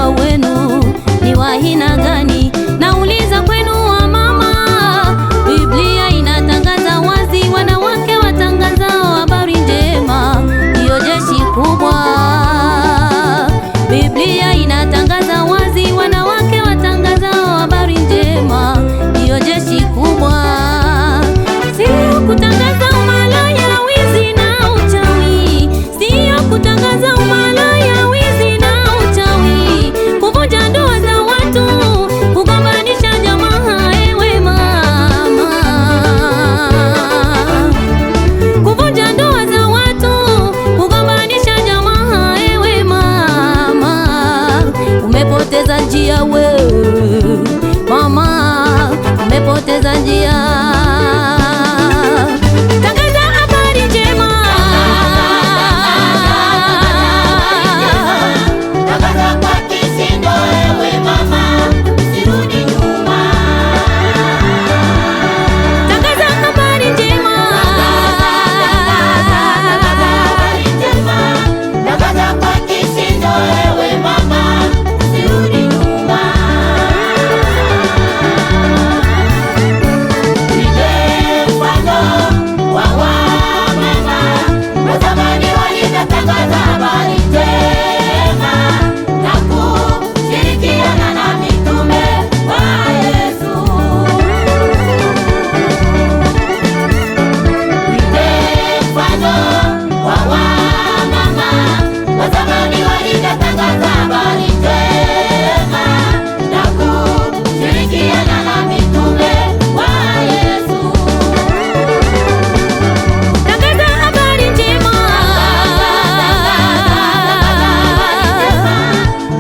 utaua wenu ni wa aina gani? Nauliza kwenu wa mama, Biblia inatangaza wazi, wanawake watangazao habari njema ndiyo jeshi kubwa. Biblia inatangaza wazi, wanawake watangazao habari njema ndiyo jeshi kubwa. Sio kutangaza umalaya, wizi na uchawi, sio kutangaza umalaya, wizi na uchawi, kuvunja ndoa za watu, kugombanisha jamaa. Ewe mama, kuvunja ndoa za watu, kugombanisha jamaa. Ewe mama, umepoteza njia wewe mama, umepoteza njia. Tangaza habari njema, tangaza kwa kishindo. Ewe mama, usirudi nyuma. tangaza habari njema, Tangaza kwa kishindo. Ewe mama, usirudi nyuma. Wa wamama wa zamani walitangaza habari njema na kushirikiana na mitume wa Yesu. Mfano wa wamama wa zamani walitangaza habari njema na kushirikiana na mitume wa Yesu. tangaza habari njema,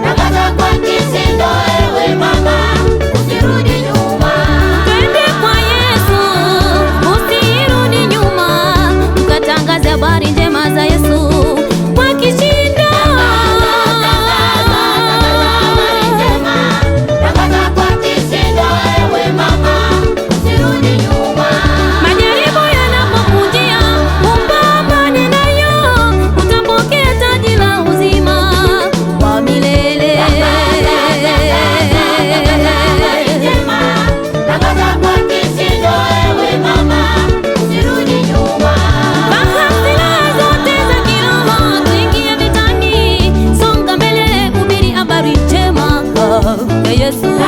Tangaza kwa kishindo. Ewe mama, usirudi nyuma. twende kwa Yesu, usirudi nyuma, ukatangaze habari njema za Yesu kwa kishindo. Tangaza kwa kishindo. Ewe mama, usirudi nyuma. Majaribu yanapokujia, upambane nayo, utapokea taji la uzima wa milele. Tangaza kwa kishindo. Ewe mama, usirudi nyuma. Panga silaha zote za kiroho, tuingie vitani, songa mbele, hubiri habari njema ya Yesu.